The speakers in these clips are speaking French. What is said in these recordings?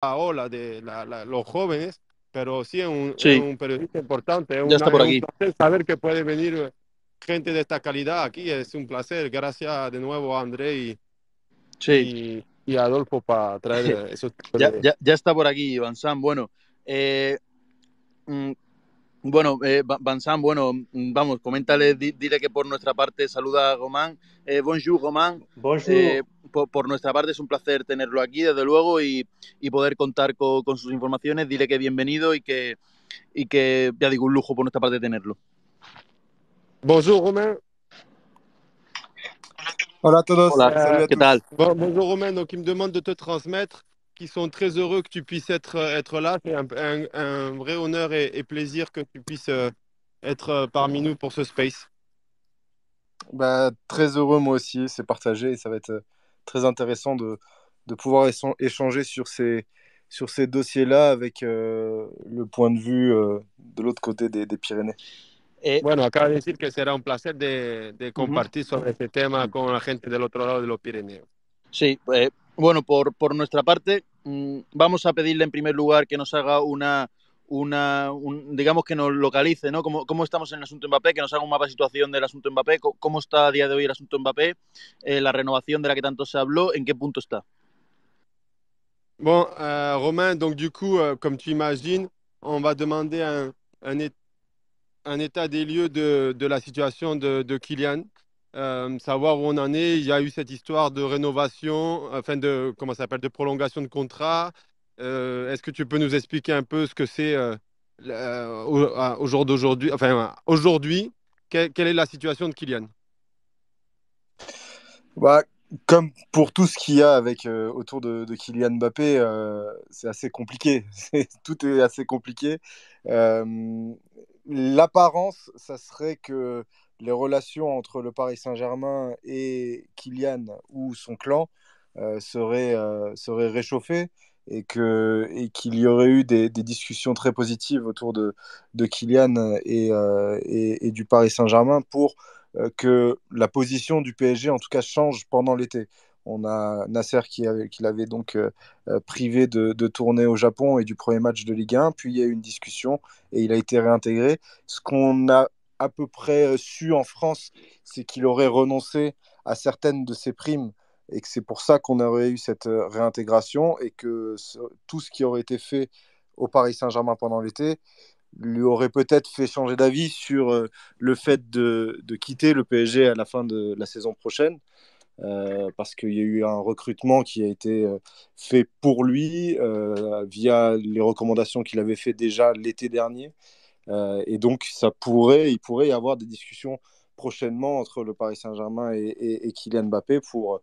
ola de los jóvenes, pero sí es Sí, un periodista importante, ya está por es un aquí. placer saber que puede venir gente de esta calidad aquí, es un placer. Gracias de nuevo a André Sí, y a Adolfo para traer esos tipos ya, de... ya, ya está por aquí, Van Sam. Bueno, eh, mm, Van Sam, bueno, vamos, coméntale, dile que por nuestra parte saluda a Román. Bonjour, Román. Bonjour. Por nuestra parte es un placer tenerlo aquí, desde luego, y poder contar con sus informaciones. Dile que bienvenido y que, ya digo, un lujo por nuestra parte tenerlo. Bonjour Romain. Hola a todos, Hola, salut à ¿qué tal? tous. Bonjour Romain, donc ils me demandent de te transmettre qu'ils sont très heureux que tu puisses être là. C'est un vrai honneur et plaisir que tu puisses être parmi nous pour ce space. Bah, très heureux moi aussi, c'est partagé et ça va être très intéressant de pouvoir échanger sur ces dossiers-là avec le point de vue de l'autre côté des Pyrénées. Eh, Bueno, acaba de decir que será un placer de uh -huh. compartir sobre este tema con la gente del otro lado de los Pirineos. Sí, bueno, por nuestra parte, vamos a pedirle en primer lugar que nos haga digamos que nos localice, ¿no? ¿Cómo estamos en el asunto Mbappé? Que nos haga un mapa de situación del asunto Mbappé. ¿Cómo está a día de hoy el asunto Mbappé? La renovación de la que tanto se habló, ¿en qué punto está? Bon, Romain, donc du coup, comme tu imagines, on va demander un, é- un état des lieux de la situation de Kylian, savoir où on en est. Il y a eu cette histoire de rénovation, enfin de, comment ça s'appelle, de prolongation de contrat. Est-ce que tu peux nous expliquer un peu ce que c'est au jour d'aujourd'hui, enfin aujourd'hui, quelle est la situation de Kylian? Bah, comme pour tout ce qu'il y a avec, autour de Kylian Mbappé, c'est assez compliqué. Tout est assez compliqué. L'apparence, ça serait que les relations entre le Paris Saint-Germain et Kylian ou son clan seraient réchauffées et qu'il y aurait eu des discussions très positives autour de Kylian et du Paris Saint-Germain pour que la position du PSG, en tout cas, change pendant l'été. On a Nasser qui l'avait donc privé de tournée au Japon et du premier match de Ligue 1. Puis il y a eu une discussion et il a été réintégré. Ce qu'on a à peu près su en France, c'est qu'il aurait renoncé à certaines de ses primes et que c'est pour ça qu'on aurait eu cette réintégration et que tout ce qui aurait été fait au Paris Saint-Germain pendant l'été lui aurait peut-être fait changer d'avis sur le fait de quitter le PSG à la fin de la saison prochaine, parce qu'il y a eu un recrutement qui a été fait pour lui via les recommandations qu'il avait fait déjà l'été dernier. Et donc, il pourrait y avoir des discussions prochainement entre le Paris Saint-Germain et Kylian Mbappé pour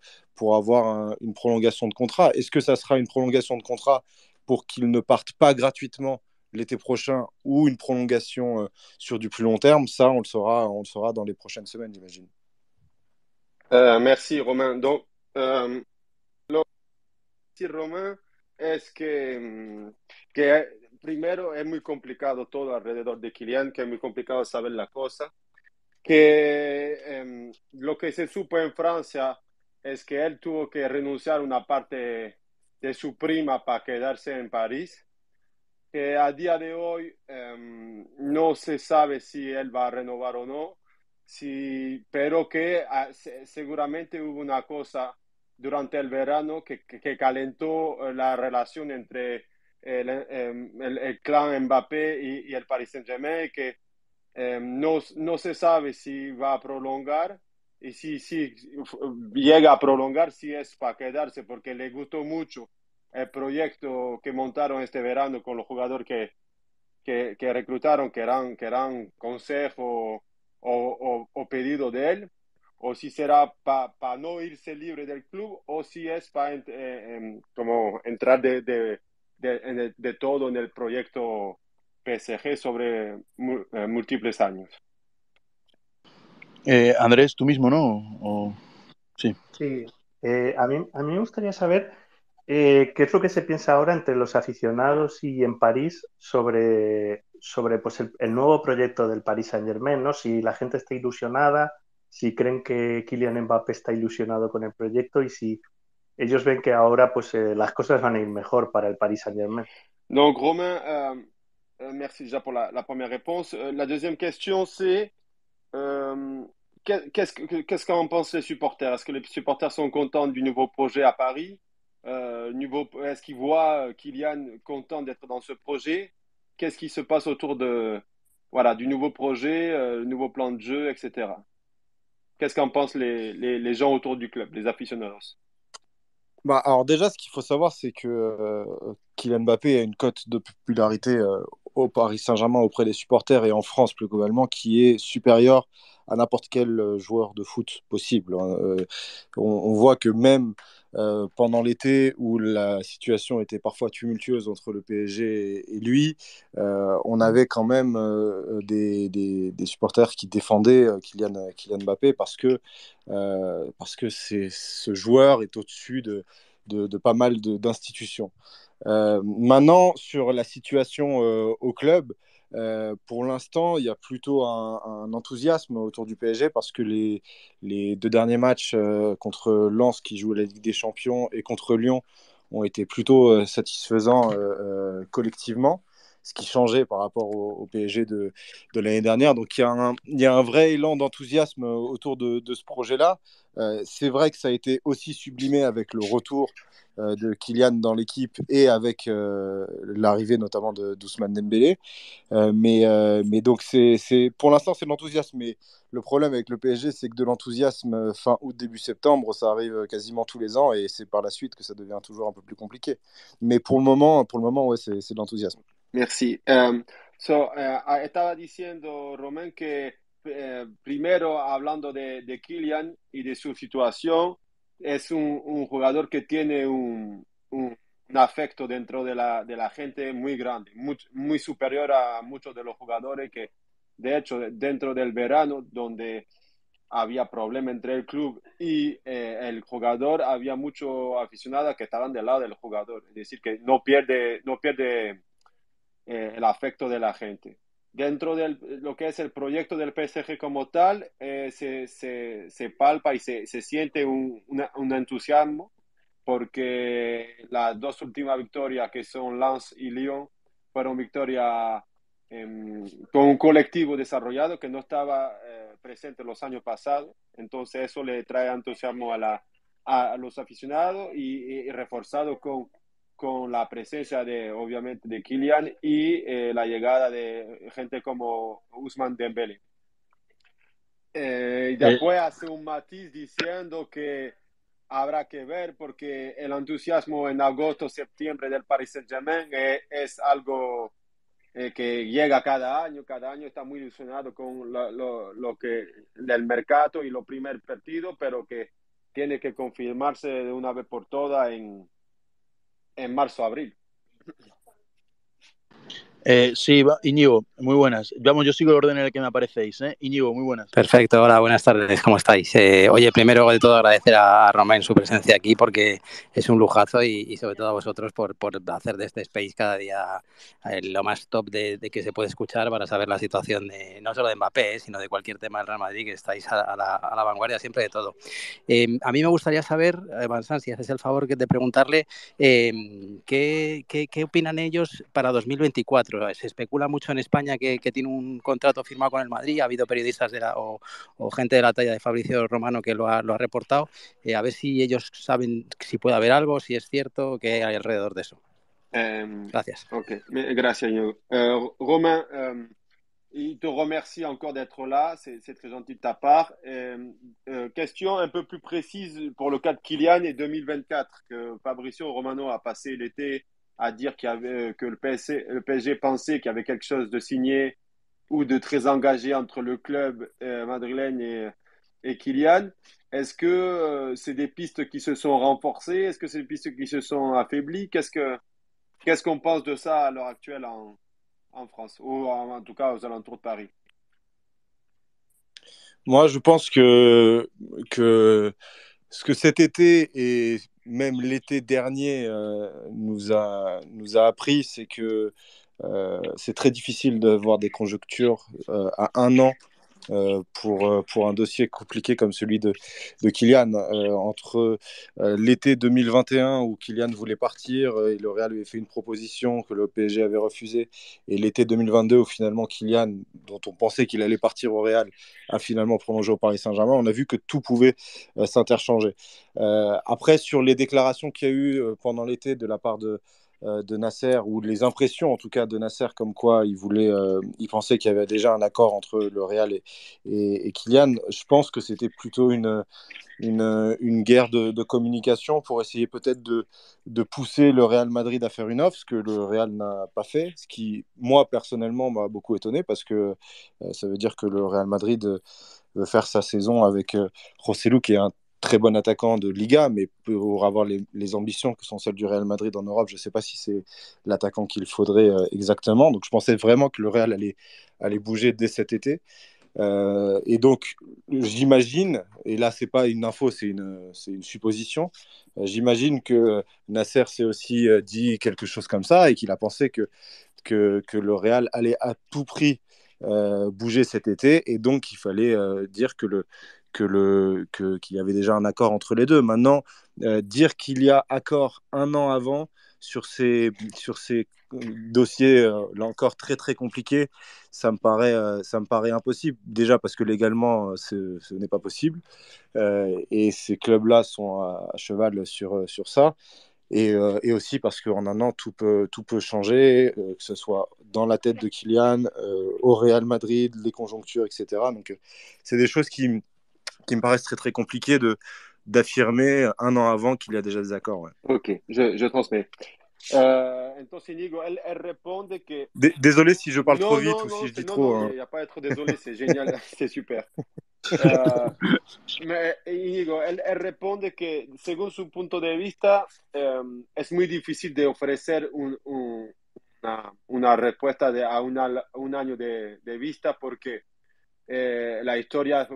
avoir une prolongation de contrat. Est-ce que ça sera une prolongation de contrat pour qu'il ne parte pas gratuitement l'été prochain ou une prolongation sur du plus long terme? Ça, on le saura dans les prochaines semaines, j'imagine. Merci, Romain. Donc, lo que decir, Romain, es que primero es muy complicado todo alrededor de Kylian, que es muy complicado saber la cosa, que lo que se supo en Francia es que él tuvo que renunciar a una parte de su prima para quedarse en París, que a día de hoy no se sabe si él va a renovar o no, pero que seguramente hubo una cosa durante el verano que calentó la relación entre el clan Mbappé y el Paris Saint-Germain, que no se sabe si va a prolongar y si llega a prolongar, si es para quedarse, porque le gustó mucho el proyecto que montaron este verano con los jugadores que reclutaron, que eran consejo o pedido de él, o si será para no irse libre del club, o si es para como entrar de todo en el proyecto PSG sobre múltiples años. Andrés, tú mismo, ¿no? Sí. Sí, a mí me gustaría saber qué es lo que se piensa ahora entre los aficionados y en París sobre pues el nuevo proyecto del Paris Saint-Germain, ¿no? Si la gente está ilusionada, si creen que Kylian Mbappé está ilusionado con el proyecto y si ellos ven que ahora pues las cosas van a ir mejor para el Paris Saint-Germain. Donc, Romain, merci déjà pour la première réponse. La deuxième question, c'est euh, qu'est-ce qu'en pensent les supporters? Est-ce que les supporters sont contents du nouveau projet à Paris? Est-ce qu'ils voient Kylian content d'être dans ce projet? Qu'est-ce qui se passe autour du nouveau projet, nouveau plan de jeu, etc. Qu'est-ce qu'en pensent les gens autour du club, les aficionados? Bah, alors déjà, ce qu'il faut savoir, c'est que Kylian Mbappé a une cote de popularité au Paris Saint-Germain auprès des supporters et en France plus globalement qui est supérieure à n'importe quel joueur de foot possible, hein. On voit que même pendant l'été où la situation était parfois tumultueuse entre le PSG et lui, on avait quand même des supporters qui défendaient Kylian Mbappé parce que ce joueur est au-dessus de pas mal d'institutions. Maintenant, sur la situation au club, pour l'instant, il y a plutôt un enthousiasme autour du PSG parce que les deux derniers matchs contre Lens qui joue la Ligue des Champions et contre Lyon ont été plutôt satisfaisants collectivement, ce qui changeait par rapport au PSG de l'année dernière. Donc il y a un vrai élan d'enthousiasme autour de ce projet-là. C'est vrai que ça a été aussi sublimé avec le retour de Kylian dans l'équipe et avec l'arrivée notamment d'Ousmane Dembélé. Mais donc, pour l'instant, c'est de l'enthousiasme. Mais le problème avec le PSG, c'est que de l'enthousiasme fin août, début septembre, ça arrive quasiment tous les ans et c'est par la suite que ça devient toujours un peu plus compliqué. Mais pour le moment ouais, c'est de l'enthousiasme. Merci. Estaba diciendo, Román, que primero hablando de Kylian y de su situación, es un jugador que tiene un afecto dentro de la gente muy grande, muy superior a muchos de los jugadores que, de hecho, dentro del verano, donde había problema entre el club y el jugador, había muchos aficionados que estaban del lado del jugador, es decir, que no pierde el afecto de la gente. Dentro de lo que es el proyecto del PSG como tal, se palpa y se siente un entusiasmo porque las dos últimas victorias que son Lens y Lyon fueron victorias con un colectivo desarrollado que no estaba presente los años pasados. Entonces eso le trae entusiasmo a los aficionados y reforzado con la presencia obviamente, de Kylian y la llegada de gente como Ousmane Dembélé. Y después hace un matiz diciendo que habrá que ver porque el entusiasmo en agosto, septiembre del Paris Saint-Germain es algo que llega cada año está muy ilusionado con lo que del mercado y los primer partido, pero que tiene que confirmarse de una vez por todas en marzo, abril. Sí, Íñigo, muy buenas. Vamos, yo sigo el orden en el que me aparecéis, ¿eh? Íñigo, muy buenas. Perfecto, hola, buenas tardes, ¿cómo estáis? Oye, primero de todo agradecer a Romain su presencia aquí porque es un lujazo y sobre todo a vosotros por hacer de este space cada día lo más top de que se puede escuchar para saber la situación de no solo de Mbappé, sino de cualquier tema del Real Madrid, que estáis a la vanguardia siempre de todo. A mí me gustaría saber, Vincent, si haces el favor de preguntarle ¿qué opinan ellos para 2024? Se especula mucho en España que tiene un contrato firmado con el Madrid, ha habido periodistas o gente de la talla de Fabricio Romano que lo ha reportado, a ver si ellos saben si puede haber algo, si es cierto, qué hay alrededor de eso. Gracias. Ok, gracias, Romain, il te remercie encore d'être là, c'est très gentil de ta part. Question un peu plus précise pour le cas de Kylian et 2024, que Fabricio Romano a passé l'été à dire que le PSG pensait qu'il y avait quelque chose de signé ou de très engagé entre le club madrilène et Kylian. Est-ce que c'est des pistes qui se sont renforcées? Est-ce que c'est des pistes qui se sont affaiblies? Qu'est-ce qu'on pense de ça à l'heure actuelle en France, ou en tout cas aux alentours de Paris? Moi, je pense que ce que cet été et même l'été dernier nous a appris, c'est que c'est très difficile d'avoir des conjonctures à un an pour un dossier compliqué comme celui de Kylian. Entre l'été 2021 où Kylian voulait partir et le Real lui avait fait une proposition que le PSG avait refusée, et l'été 2022 où finalement Kylian, dont on pensait qu'il allait partir au Real, a finalement prolongé au Paris Saint-Germain, on a vu que tout pouvait s'interchanger. Après, sur les déclarations qu'il y a eu pendant l'été de la part de Nasser, ou les impressions en tout cas de Nasser, comme quoi il pensait qu'il y avait déjà un accord entre le Real et Kylian. Je pense que c'était plutôt une guerre de communication pour essayer peut-être de pousser le Real Madrid à faire une offre, ce que le Real n'a pas fait, ce qui, moi, personnellement, m'a beaucoup étonné, parce que ça veut dire que le Real Madrid veut faire sa saison avec Joselu, qui est un très bon attaquant de Liga, mais pour avoir les ambitions que sont celles du Real Madrid en Europe, je ne sais pas si c'est l'attaquant qu'il faudrait exactement. Donc je pensais vraiment que le Real allait bouger dès cet été. Et donc, j'imagine, et là, c'est pas une info, c'est une supposition, j'imagine que Nasser s'est aussi dit quelque chose comme ça, et qu'il a pensé que le Real allait à tout prix bouger cet été, et donc il fallait dire qu'il y avait déjà un accord entre les deux. Maintenant, dire qu'il y a accord un an avant sur ces dossiers, là encore très très compliqués, ça me paraît impossible. Déjà parce que légalement, ce n'est pas possible. Et ces clubs-là sont à cheval sur ça. Et aussi parce qu'en un an, tout peut changer, que ce soit dans la tête de Kylian, au Real Madrid, les conjonctures, etc. Donc, c'est des choses qui me paraissent très très compliquées d'affirmer un an avant qu'il y a déjà des accords. Ouais. Ok, je transmets. Entonces, Inigo, él responde que... Désolé si je parle trop No, vite no, ou si no, je dis no, trop. no, il n'y a pas à être désolé, c'est génial, c'est super. Íñigo, él responde que según su punto de vista es muy difícil de ofrecer una respuesta a un año de vista porque la historia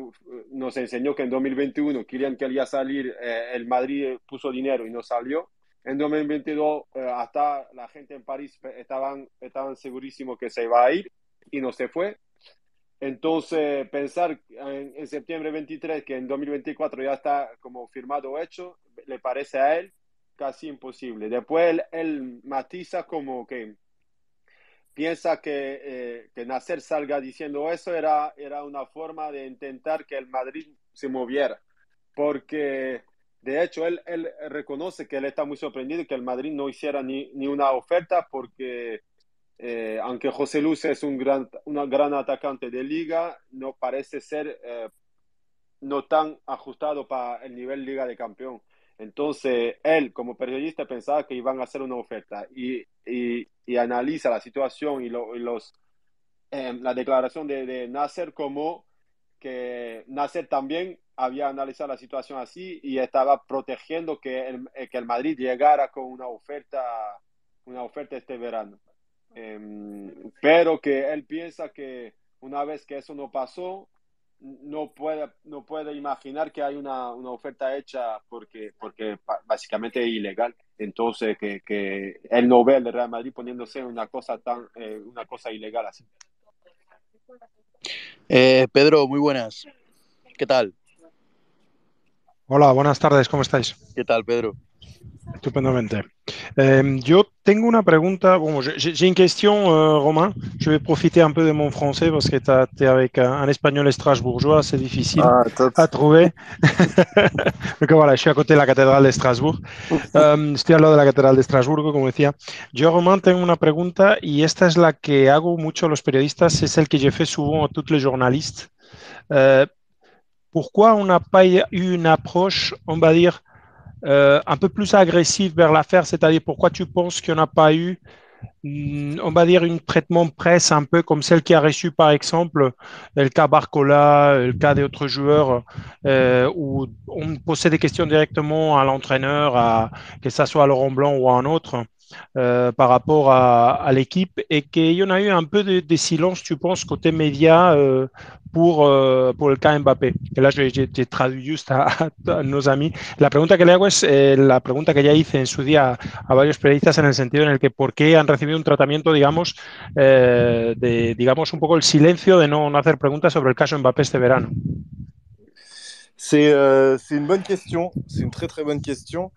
nos enseñó que en 2021 Kylian quería salir, el Madrid puso dinero y no salió. En 2022 hasta la gente en París estaban segurísimos que se iba a ir y no se fue. Entonces, pensar en septiembre 23 que en 2024 ya está como firmado hecho, le parece a él casi imposible. Después él matiza como que piensa que Nasser salga diciendo eso era una forma de intentar que el Madrid se moviera, porque de hecho él reconoce que él está muy sorprendido que el Madrid no hiciera ni una oferta porque aunque José Luz es un gran atacante de liga, no parece ser no tan ajustado para el nivel Liga de Campeón. Entonces, él como periodista pensaba que iban a hacer una oferta y analiza la situación la declaración de Nasser como que Nasser también había analizado la situación así y estaba protegiendo que el Madrid llegara con una oferta este verano. Pero que él piensa que una vez que eso no pasó, no puede imaginar que hay una oferta hecha porque básicamente es ilegal. Entonces, que él no ve el Real Madrid poniéndose una cosa ilegal así. Pedro, muy buenas. ¿Qué tal? Hola, buenas tardes, ¿cómo estáis? ¿Qué tal, Pedro? Estupendamente. Yo tengo una pregunta. Bon, j'ai une question, Romain. Je vais profiter un peu de mon français parce que tu es avec un espagnol strasbourgeois, c'est difficile Top. à trouver. Donc voilà, je suis à côté de la catedral de Strasbourg. Estoy al lado de la catedral de Estrasburgo, como decía. Yo, Romain, tengo una pregunta y esta es la que hago mucho a los periodistas, es celle que je fais souvent à tous les journalistes. Pourquoi on n'a pas eu une approche, on va dire, un peu plus agressif vers l'affaire, c'est-à-dire pourquoi tu penses qu'il n'y en a pas eu, on va dire, un traitement presse un peu comme celle qui a reçu, par exemple, le cas Barcola, le cas d'autres joueurs, où on posait des questions directement à l'entraîneur, que ce soit à Laurent Blanc ou à un autre. par rapport à l'équipe et qu'il y en a eu un peu de silence, tu penses, côté média pour el cas Mbappé. Que là, j'ai traduit juste a nos amis. La pregunta que le hago es la pregunta que ya hice en su día a varios periodistas en el sentido en el que por qué han recibido un tratamiento, digamos, digamos, un poco el silencio de no hacer preguntas sobre el caso Mbappé este verano. C'est une bonne question, c'est une très très bonne question.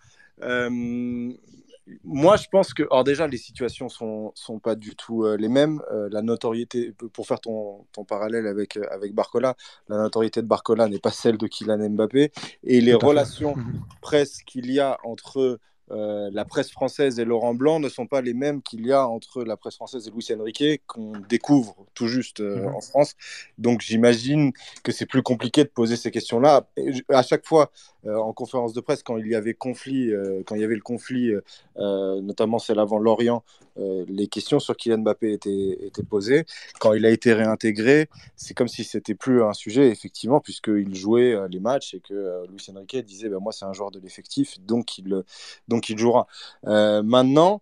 Moi, je pense que, alors déjà, les situations sont pas du tout les mêmes. La notoriété, pour faire ton parallèle avec Barcola, la notoriété de Barcola n'est pas celle de Kylian Mbappé. Et les relations presse qu'il y a entre la presse française et Laurent Blanc ne sont pas les mêmes qu'il y a entre la presse française et Luis Enrique, qu'on découvre tout juste en France. Donc, j'imagine que c'est plus compliqué de poser ces questions-là. À chaque fois, en conférence de presse, quand il y avait le conflit, notamment celle avant Lorient, les questions sur Kylian Mbappé étaient posées. Quand il a été réintégré, c'est comme si c'était plus un sujet, effectivement, puisqu'il jouait les matchs et que Luis Enrique disait moi, c'est un joueur de l'effectif, donc il jouera. Maintenant,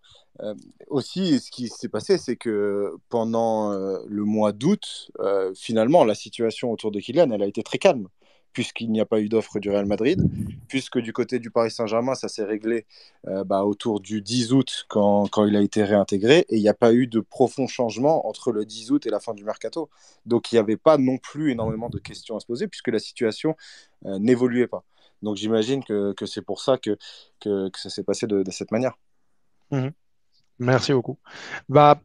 aussi, ce qui s'est passé, c'est que pendant le mois d'août, finalement, la situation autour de Kylian, elle a été très calme, puisqu'il n'y a pas eu d'offre du Real Madrid, puisque du côté du Paris Saint-Germain, ça s'est réglé autour du 10 août quand il a été réintégré, et il n'y a pas eu de profond changement entre le 10 août et la fin du mercato. Donc il n'y avait pas non plus énormément de questions à se poser, puisque la situation n'évoluait pas. Donc j'imagine que c'est pour ça que ça s'est passé de cette manière. Merci beaucoup. Lo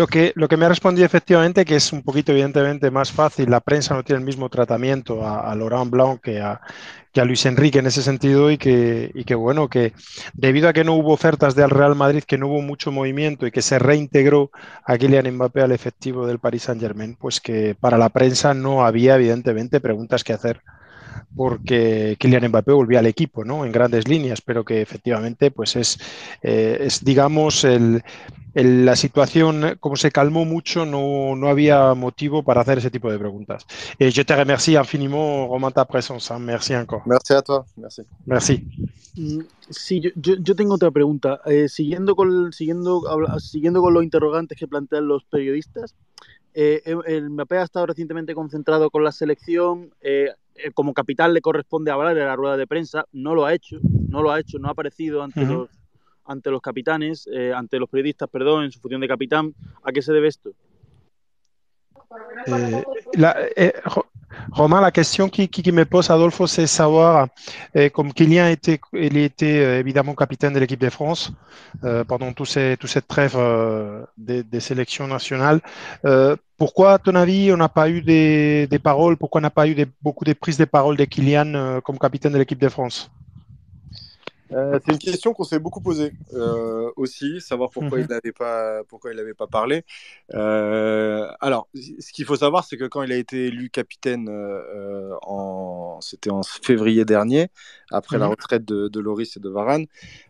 que me ha respondido efectivamente, que es un poquito evidentemente más fácil, la prensa no tiene el mismo tratamiento a Laurent Blanc que a Luis Enrique en ese sentido y que bueno, que debido a que no hubo ofertas del Real Madrid, que no hubo mucho movimiento y que se reintegró a Kylian Mbappé al efectivo del Paris Saint-Germain, pues que para la prensa no había evidentemente preguntas que hacer porque Kylian Mbappé volvía al equipo, ¿no? En grandes líneas, pero que efectivamente pues es digamos, la situación, como se calmó mucho, no había motivo para hacer ese tipo de preguntas. Je te remercie infiniment, Romain, ta présence. Merci encore. Merci à toi. Merci. Merci. Sí, yo tengo otra pregunta. Siguiendo con los interrogantes que plantean los periodistas, el Mbappé ha estado recientemente concentrado con la selección. Como capitán le corresponde hablar en la rueda de prensa. No lo ha hecho, no ha aparecido ante los capitanes, ante los periodistas, perdón, en su función de capitán. ¿A qué se debe esto? Romain, la question qui me pose Adolfo, c'est savoir, comme Kylian il était évidemment capitaine de l'équipe de France pendant toute cette trêve des sélections nationales. Pourquoi, à ton avis, on n'a pas eu des paroles, pourquoi on n'a pas eu beaucoup de prises de parole de Kylian comme capitaine de l'équipe de France? C'est une question qu'on s'est beaucoup posée aussi, savoir pourquoi il n'avait pas parlé. Alors, ce qu'il faut savoir, c'est que quand il a été élu capitaine, c'était en février dernier, après la retraite de Lloris et de Varane,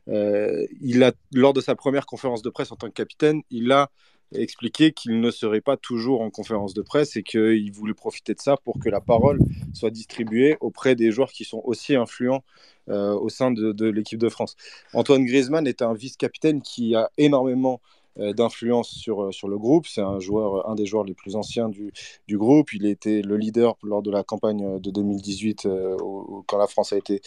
lors de sa première conférence de presse en tant que capitaine, il a expliqué qu'il ne serait pas toujours en conférence de presse et qu'il voulait profiter de ça pour que la parole soit distribuée auprès des joueurs qui sont aussi influents au sein de l'équipe de France. Antoine Griezmann est un vice-capitaine qui a énormément d'influence sur le groupe. C'est un des joueurs les plus anciens du groupe. Il était le leader lors de la campagne de 2018 quand la France a été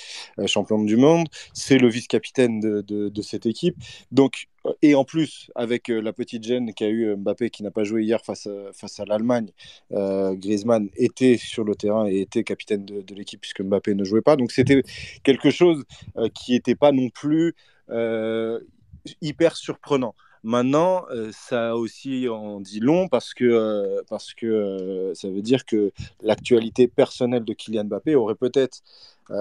championne du monde. C'est le vice-capitaine de cette équipe. Donc, et en plus, avec la petite gêne qu'a eu Mbappé qui n'a pas joué hier face à l'Allemagne, Griezmann était sur le terrain et était capitaine de l'équipe puisque Mbappé ne jouait pas. Donc c'était quelque chose qui n'était pas non plus hyper surprenant. Maintenant, ça aussi en dit long parce que ça veut dire que l'actualité personnelle de Kylian Mbappé aurait peut-être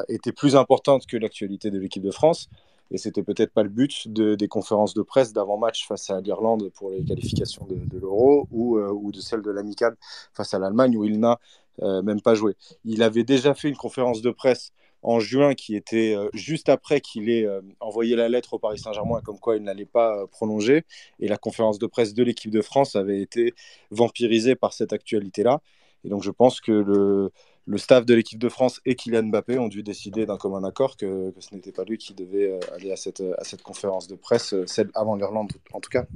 été plus importante que l'actualité de l'équipe de France. Et c'était peut-être pas le but des conférences de presse d'avant-match face à l'Irlande pour les qualifications de l'Euro ou de celle de l'Amicale face à l'Allemagne où il n'a même pas joué. Il avait déjà fait une conférence de presse en juin qui était juste après qu'il ait envoyé la lettre au Paris Saint-Germain comme quoi il n'allait pas prolonger. Et la conférence de presse de l'équipe de France avait été vampirisée par cette actualité-là. Et donc je pense que le staff de l'équipe de France et Kylian Mbappé ont dû décider d'un commun accord que ce n'était pas lui qui devait aller à cette conférence de presse, celle avant l'Irlande en tout cas.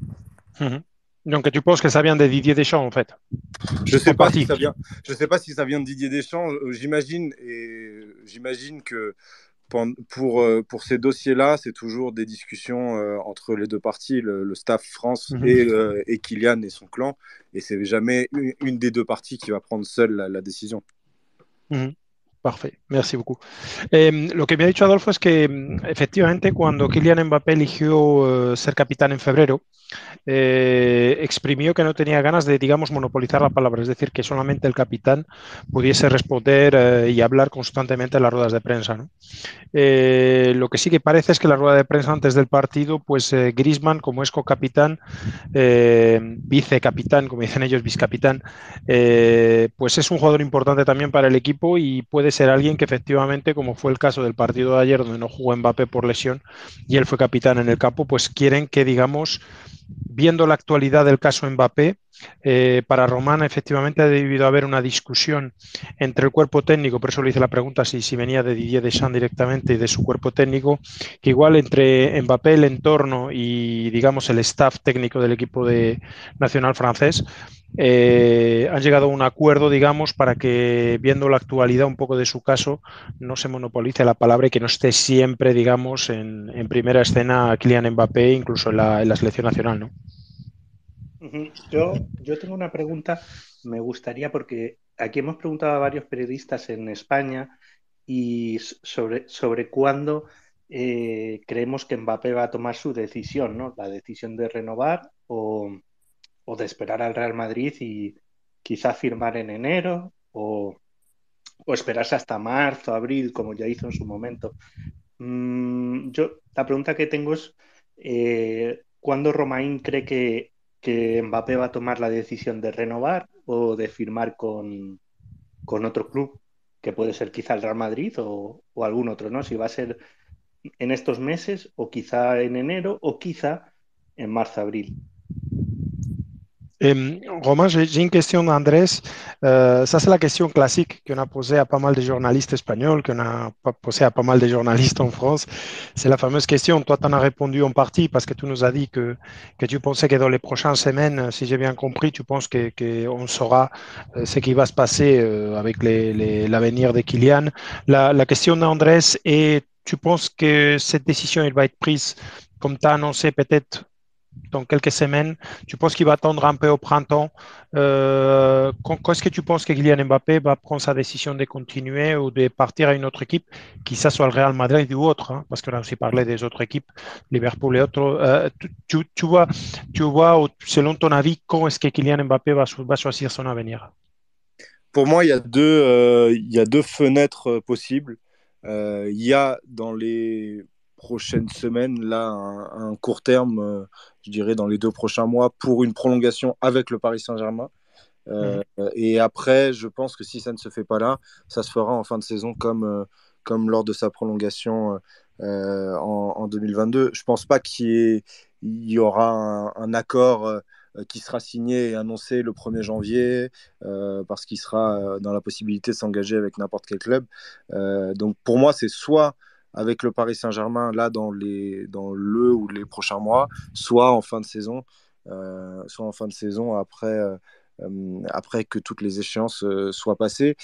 Donc tu penses que ça vient de Didier Deschamps en fait? Je sais pas si ça vient de Didier Deschamps. J'imagine que pour ces dossiers-là, c'est toujours des discussions entre les deux parties, le staff France et Kylian et son clan, et c'est jamais une des deux parties qui va prendre seule la décision. Perfecto, merci beaucoup. Lo que me ha dicho Adolfo es que efectivamente cuando Kylian Mbappé eligió ser capitán en febrero, exprimió que no tenía ganas de, digamos, monopolizar la palabra, es decir, que solamente el capitán pudiese responder y hablar constantemente en las ruedas de prensa, ¿no? Lo que sí que parece es que la rueda de prensa antes del partido, pues Griezmann, como es co-capitán, vicecapitán, como dicen ellos, vicecapitán, pues es un jugador importante también para el equipo y puede ser alguien que efectivamente, como fue el caso del partido de ayer, donde no jugó Mbappé por lesión y él fue capitán en el campo, pues quieren que, digamos, viendo la actualidad del caso Mbappé, para Román efectivamente ha debido haber una discusión entre el cuerpo técnico, por eso le hice la pregunta si venía de Didier Deschamps directamente y de su cuerpo técnico, que igual entre Mbappé, el entorno y digamos el staff técnico del equipo nacional francés, han llegado a un acuerdo, digamos, para que, viendo la actualidad un poco de su caso, no se monopolice la palabra y que no esté siempre, digamos, en primera escena Kylian Mbappé, incluso en la selección nacional, ¿no? Yo tengo una pregunta, me gustaría, porque aquí hemos preguntado a varios periodistas en España y sobre cuándo creemos que Mbappé va a tomar su decisión, ¿no? La decisión de renovar o de esperar al Real Madrid y quizá firmar en enero o esperarse hasta marzo, abril, como ya hizo en su momento. La pregunta que tengo es ¿cuándo Romain cree que Mbappé va a tomar la decisión de renovar o de firmar con otro club, que puede ser quizá el Real Madrid o algún otro, ¿no? Si va a ser en estos meses o quizá en enero o quizá en marzo-abril. Romain, j'ai une question d'Andrés. Ça, c'est la question classique qu'on a posée à pas mal de journalistes espagnols, qu'on a posée à pas mal de journalistes en France. C'est la fameuse question. Toi, tu en as répondu en partie parce que tu nous as dit que tu pensais que dans les prochaines semaines, si j'ai bien compris, tu penses qu'on saura ce qui va se passer avec l'avenir de Kylian. La question d'Andrés est, tu penses que cette décision elle va être prise, comme tu as annoncé, peut-être dans quelques semaines? Tu penses qu'il va attendre un peu au printemps? Quand est-ce que tu penses que Kylian Mbappé va prendre sa décision de continuer ou de partir à une autre équipe, qui ça soit le Real Madrid ou autre, hein, parce qu'on a aussi parlé des autres équipes, Liverpool et autres. Tu vois, selon ton avis, quand est-ce que Kylian Mbappé va choisir son avenir? Pour moi, il y a deux fenêtres possibles. Il y a dans les prochaines semaines, là, un court terme, je dirais dans les 2 prochains mois, pour une prolongation avec le Paris Saint-Germain. Et après, je pense que si ça ne se fait pas là, ça se fera en fin de saison comme lors de sa prolongation en 2022. Je ne pense pas qu'il y aura un accord qui sera signé et annoncé le 1er janvier parce qu'il sera dans la possibilité de s'engager avec n'importe quel club. Donc pour moi, c'est soit avec le Paris Saint-Germain là dans le ou les prochains mois, soit en fin de saison après que toutes les échéances soient passées,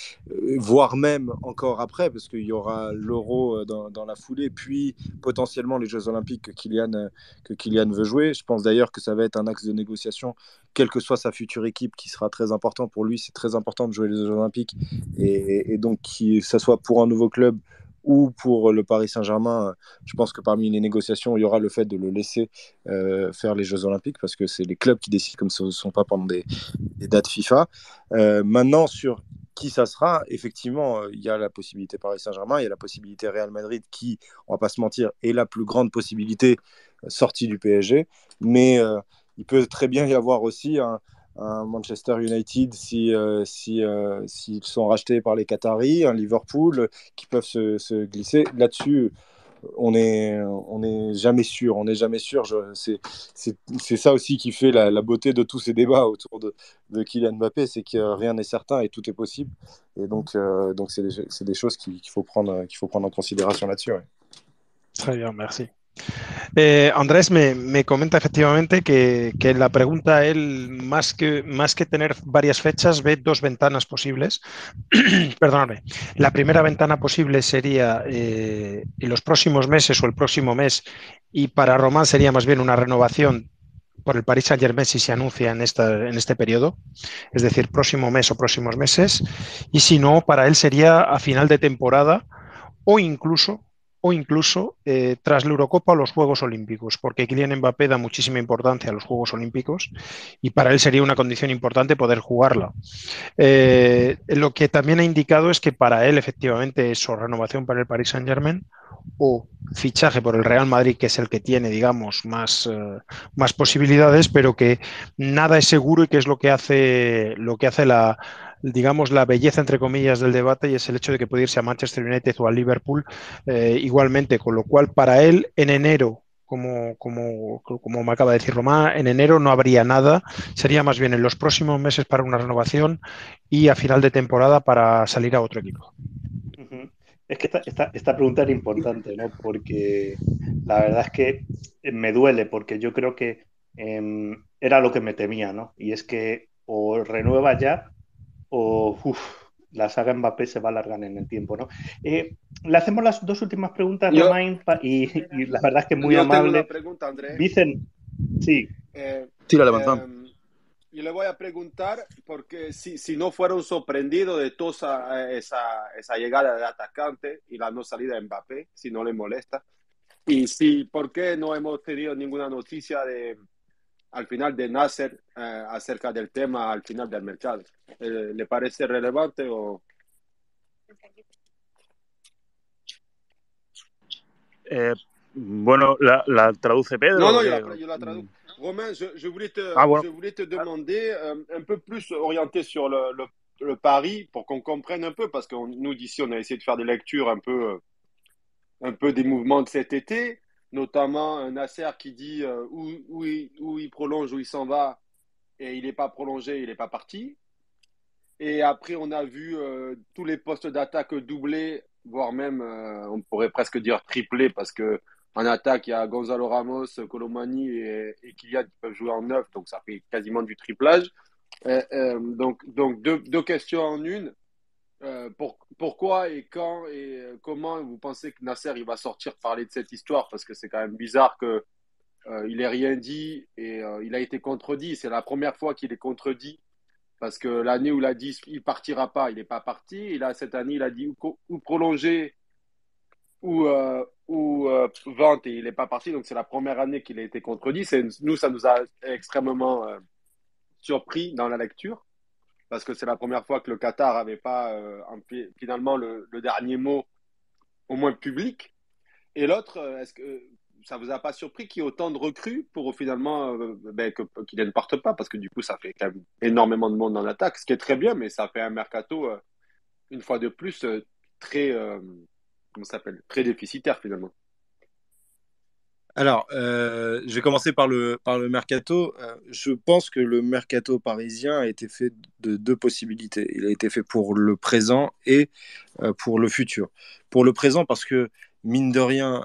voire même encore après, parce qu'il y aura l'Euro dans la foulée, puis potentiellement les Jeux Olympiques que Kylian veut jouer. Je pense d'ailleurs que ça va être un axe de négociation, quelle que soit sa future équipe, qui sera très important pour lui. C'est très important de jouer les Jeux Olympiques, et donc que ça soit pour un nouveau club ou pour le Paris Saint-Germain, je pense que parmi les négociations, il y aura le fait de le laisser faire les Jeux Olympiques, parce que c'est les clubs qui décident, comme ce ne sont pas pendant des dates FIFA. Maintenant, sur qui ça sera, effectivement, il y a la possibilité Paris Saint-Germain, il y a la possibilité Real Madrid qui, on ne va pas se mentir, est la plus grande possibilité sortie du PSG. Mais il peut très bien y avoir aussi un Manchester United s'ils sont rachetés par les Qataris, un Liverpool qui peuvent se glisser. Là-dessus, on n'est jamais sûr. On n'est jamais sûr. C'est ça aussi qui fait la beauté de tous ces débats autour de Kylian Mbappé, c'est que rien n'est certain et tout est possible. Et donc c'est des choses qu'il faut prendre en considération là-dessus. Ouais. Très bien, merci. Andrés me comenta efectivamente que la pregunta, él, más que tener varias fechas, ve dos ventanas posibles. Perdóname. La primera ventana posible sería en los próximos meses o el próximo mes, y para Román sería más bien una renovación por el Paris Saint-Germain si se anuncia en este periodo, es decir, próximo mes o próximos meses, y si no, para él sería a final de temporada o incluso tras la Eurocopa o los Juegos Olímpicos, porque Kylian Mbappé da muchísima importancia a los Juegos Olímpicos y para él sería una condición importante poder jugarla. Lo que también ha indicado es que para él efectivamente es o renovación para el Paris Saint-Germain o fichaje por el Real Madrid, que es el que tiene, digamos, más posibilidades, pero que nada es seguro y que es lo que hace digamos, la belleza, entre comillas, del debate, y es el hecho de que puede irse a Manchester United o a Liverpool igualmente, con lo cual para él en enero, como me acaba de decir Román, en enero no habría nada, sería más bien en los próximos meses para una renovación y a final de temporada para salir a otro equipo. Es que esta pregunta era importante, ¿no? Porque la verdad es que me duele, porque yo creo que era lo que me temía, ¿no? Y es que o renueva ya o la saga Mbappé se va a alargar en el tiempo, ¿no? Le hacemos las dos últimas preguntas, Romain, y la verdad es que muy yo amable. Tengo una pregunta, Andrés. Dicen, sí. Tírale, Manzán. Y le voy a preguntar, porque si no fueron sorprendidos de toda esa llegada de atacante y la no salida de Mbappé, si no le molesta, y ¿por qué no hemos tenido ninguna noticia al final de Nasser acerca del tema al final del mercado? ¿Le parece relevante o...? Bueno, la traduce Pedro. Non, yo la traduzco. Romain, je voulais te demander un peu plus orienté sur le pari pour qu'on comprenne un peu, parce que nous d'ici on a essayé de faire des lectures un peu des mouvements de cet été, notamment un Nasser qui dit où il prolonge, où il s'en va, et il n'est pas prolongé, il n'est pas parti. Et après on a vu tous les postes d'attaque doublés, voire même on pourrait presque dire triplés, parce que en attaque, il y a Gonzalo Ramos, Colomani et Kylian qui peuvent jouer en neuf, donc ça fait quasiment du triplage. Donc deux questions en une. Pourquoi et quand et comment vous pensez que Nasser il va sortir parler de cette histoire? Parce que c'est quand même bizarre que il ait rien dit et il a été contredit. C'est la première fois qu'il est contredit, parce que l'année où il a dit il partira pas, il n'est pas parti. Et là, cette année, il a dit ou prolonger ou vente, et il n'est pas parti. Donc c'est la première année qu'il a été contredit. Nous, ça nous a extrêmement surpris dans la lecture, parce que c'est la première fois que le Qatar n'avait pas finalement le dernier mot, au moins public. Et l'autre, est-ce que ça vous a pas surpris qu'il y ait autant de recrues pour finalement qu'ils ne partent pas, parce que du coup ça fait quand même énormément de monde en attaque, ce qui est très bien, mais ça fait un mercato une fois de plus très très déficitaire finalement. Alors, je vais commencer par le mercato. Je pense que le mercato parisien a été fait de deux possibilités. Il a été fait pour le présent et pour le futur. Pour le présent, parce que mine de rien,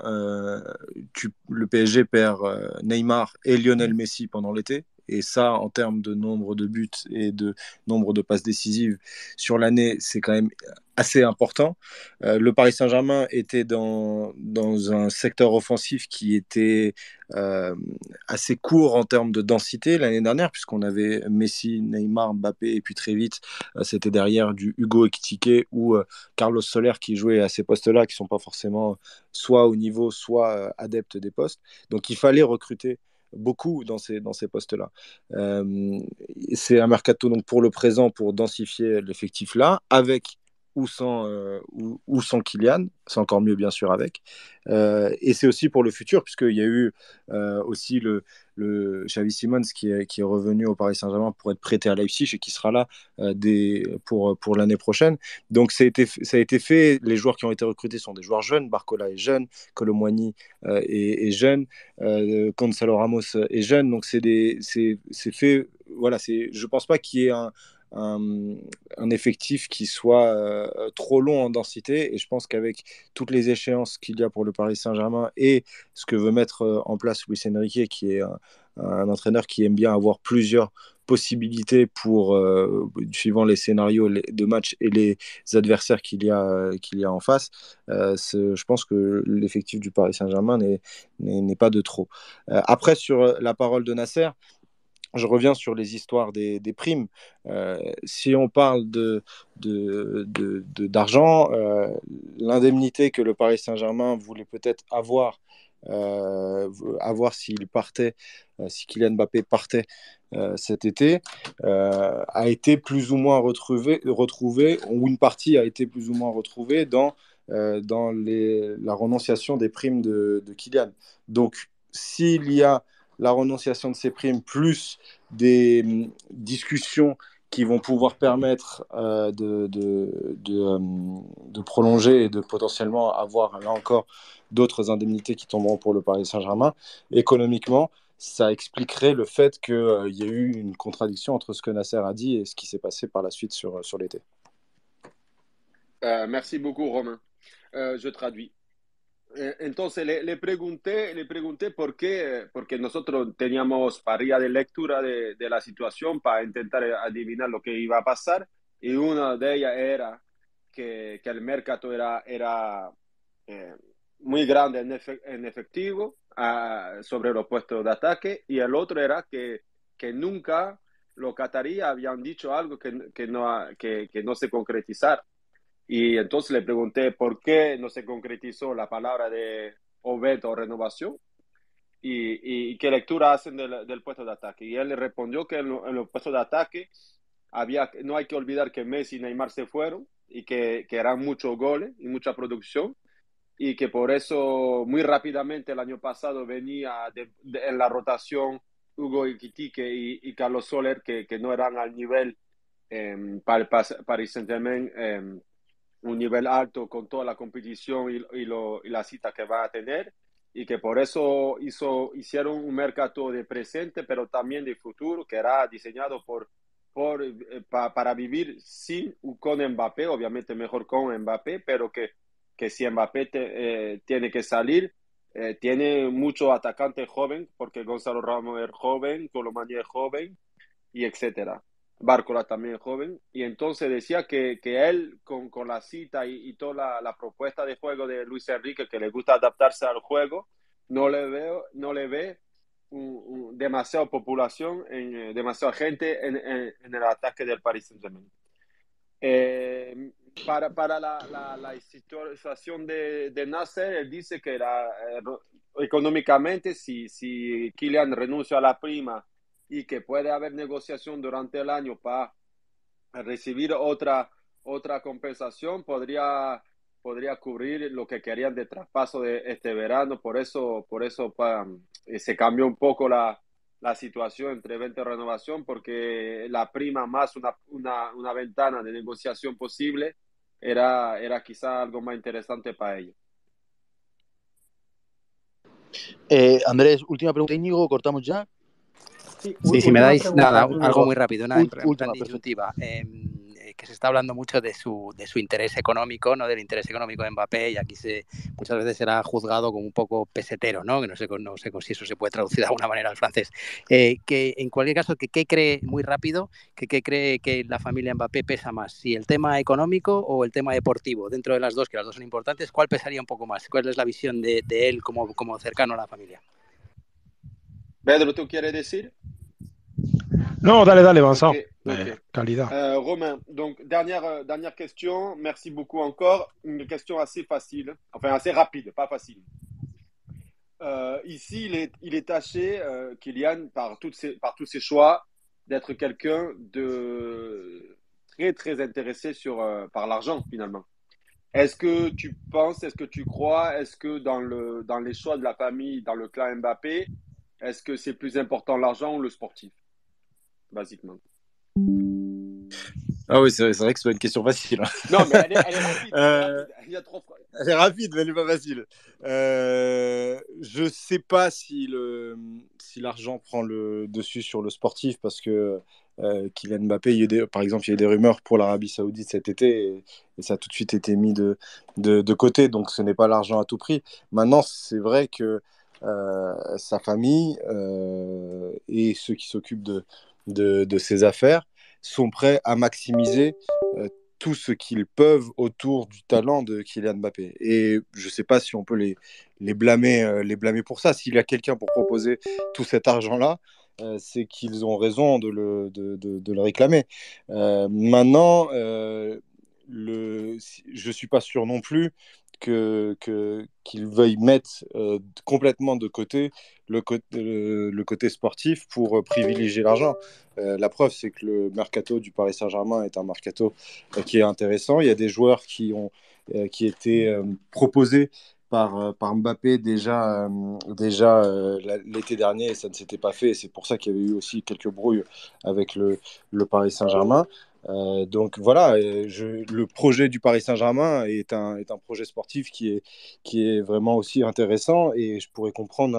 le PSG perd Neymar et Lionel Messi pendant l'été. Et ça, en termes de nombre de buts et de nombre de passes décisives sur l'année, c'est quand même assez important. Le Paris Saint-Germain était dans un secteur offensif qui était assez court en termes de densité l'année dernière, puisqu'on avait Messi, Neymar, Mbappé, et puis très vite, c'était derrière du Hugo Ekitike ou Carlos Soler qui jouaient à ces postes-là, qui ne sont pas forcément soit au niveau, soit adeptes des postes. Donc il fallait recruter beaucoup dans ces postes-là. C'est un mercato donc pour le présent, pour densifier l'effectif là, avec ou sans Kylian. C'est encore mieux, bien sûr, avec. Et c'est aussi pour le futur, puisqu'il y a eu aussi le Xavi Simons qui est revenu au Paris Saint-Germain pour être prêté à Leipzig et qui sera là pour l'année prochaine. Donc ça a été fait. Les joueurs qui ont été recrutés sont des joueurs jeunes. Barcola est jeune, Colomboigny est jeune, Gonzalo Ramos est jeune. Donc c'est fait. Voilà, je pense pas qu'il y ait un effectif qui soit trop long en densité, et je pense qu'avec toutes les échéances qu'il y a pour le Paris Saint-Germain et ce que veut mettre en place Luis Enrique, qui est un entraîneur qui aime bien avoir plusieurs possibilités suivant les scénarios de match et les adversaires qu'il y a en face, je pense que l'effectif du Paris Saint-Germain n'est pas de trop. Après, sur la parole de Nasser, je reviens sur les histoires des primes. Si on parle d'argent, l'indemnité que le Paris Saint-Germain voulait peut-être avoir s'il partait, si Kylian Mbappé partait cet été, a été plus ou moins retrouvée, ou une partie a été plus ou moins retrouvée dans la renonciation des primes de Kylian. Donc, s'il y a la renonciation de ces primes, plus des discussions qui vont pouvoir permettre de prolonger et de potentiellement avoir, là encore, d'autres indemnités qui tomberont pour le Paris Saint-Germain. Économiquement, ça expliquerait le fait qu'il y a eu une contradiction entre ce que Nasser a dit et ce qui s'est passé par la suite sur l'été. Merci beaucoup, Romain. Je traduis. Entonces le pregunté por qué, porque nosotros teníamos parrilla de lectura de la situación para intentar adivinar lo que iba a pasar, y una de ellas era que el mercado era muy grande en efectivo sobre los puestos de ataque, y el otro era que nunca los cataríes habían dicho algo que no se concretizara. Y entonces le pregunté por qué no se concretizó la palabra de Obed o renovación y qué lectura hacen del puesto de ataque. Y él le respondió que en los puestos de ataque no hay que olvidar que Messi y Neymar se fueron y que eran muchos goles y mucha producción, y que por eso muy rápidamente el año pasado venía en la rotación Hugo Ekitike y Carlos Soler, que no eran al nivel para el Paris Saint-Germain, un nivel alto con toda la competición y la cita que va a tener, y que por eso hicieron un mercado de presente, pero también de futuro, que era diseñado para vivir sin o con Mbappé, obviamente mejor con Mbappé, pero que si Mbappé tiene que salir, tiene mucho atacante joven, porque Gonzalo Ramos es joven, Colomani es joven, y etcétera. Bárcola también es joven, y entonces decía que él con la cita y toda la propuesta de juego de Luis Enrique, que le gusta adaptarse al juego, no le ve demasiada población, demasiada gente en el ataque del Paris Saint-Germain. Para la situación de Nasser, él dice que económicamente, si Kylian renuncia a la prima y que puede haber negociación durante el año para recibir otra compensación, podría cubrir lo que querían de traspaso de este verano. Por eso se cambió un poco la situación entre venta y renovación, porque la prima más una ventana de negociación posible era quizá algo más interesante para ellos. Andrés, última pregunta, Íñigo, ¿cortamos ya? Sí, si me dais nada, algo muy rápido, una última disyuntiva. Que se está hablando mucho de su interés económico, ¿no? Del interés económico de Mbappé, y aquí muchas veces será juzgado como un poco pesetero, ¿no? Que no sé si eso se puede traducir de alguna manera al francés. Que en cualquier caso, ¿qué cree, muy rápido, qué cree que la familia Mbappé pesa más? ¿Si el tema económico o el tema deportivo? Dentro de las dos, que las dos son importantes, ¿cuál pesaría un poco más? ¿Cuál es la visión de él como cercano a la familia? Pedro, ¿tú quieres decir? Non, dale, Vincent. Okay. Calidad. Romain, donc dernière question. Merci beaucoup encore. Une question assez facile, enfin assez rapide, pas facile. Ici, il est taché, Kylian, par tous ses choix, d'être quelqu'un très intéressé par l'argent finalement. Est-ce que tu penses, est-ce que tu crois, est-ce que dans les choix de la famille, dans le clan Mbappé, est-ce que c'est plus important l'argent ou le sportif, basiquement? Ah oui, c'est vrai que c'est pas une question facile. Non, mais elle est rapide. Il y a trop. Elle est rapide, mais elle n'est pas facile. Je sais pas si l'argent prend le dessus sur le sportif parce que Kylian Mbappé, par exemple, il y a eu des rumeurs pour l'Arabie Saoudite cet été et ça a tout de suite été mis de côté. Donc, ce n'est pas l'argent à tout prix. Maintenant, c'est vrai que sa famille et ceux qui s'occupent de ses affaires sont prêts à maximiser tout ce qu'ils peuvent autour du talent de Kylian Mbappé. Et je ne sais pas si on peut les blâmer pour ça. S'il y a quelqu'un pour proposer tout cet argent-là, c'est qu'ils ont raison de le réclamer. Maintenant, je ne suis pas sûr non plus qu'ils veuillent mettre complètement de côté le côté sportif pour privilégier l'argent. La preuve, c'est que le mercato du Paris Saint-Germain est un mercato qui est intéressant. Il y a des joueurs qui étaient proposés par Mbappé déjà l'été dernier et ça ne s'était pas fait. Et c'est pour ça qu'il y avait eu aussi quelques brouilles avec le Paris Saint-Germain. Donc voilà, le projet du Paris Saint-Germain est un projet sportif qui est vraiment aussi intéressant et je pourrais comprendre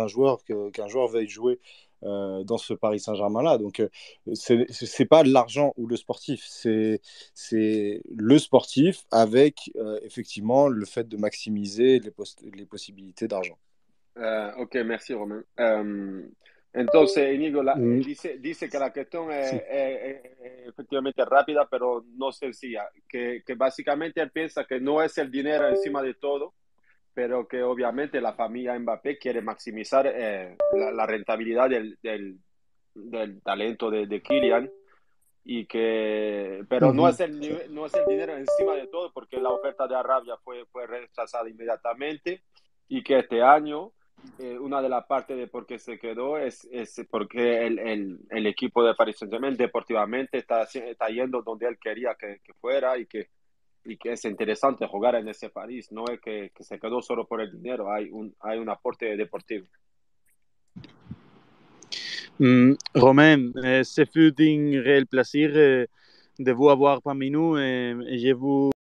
qu'un joueur veuille jouer dans ce Paris Saint-Germain-là. Donc c'est pas l'argent ou le sportif, c'est le sportif avec effectivement le fait de maximiser les possibilités d'argent. Ok, merci Romain. Entonces, Íñigo, Mm, dice que la cuestión sí. es efectivamente rápida, pero no sencilla, que básicamente él piensa que no es el dinero encima de todo, pero que obviamente la familia Mbappé quiere maximizar la rentabilidad del talento de Kylian pero no Ujú. es no es el dinero encima de todo porque la oferta de Arabia fue rechazada inmediatamente y que este año una de las partes de por qué se quedó es porque el equipo de Paris Saint-Germain deportivamente está yendo donde él quería que fuera y que es interesante jugar en ese París, no es que se quedó solo por el dinero, hay un aporte deportivo. Romain, ce fut un réel plaisir de vous avoir parmi nous et je vous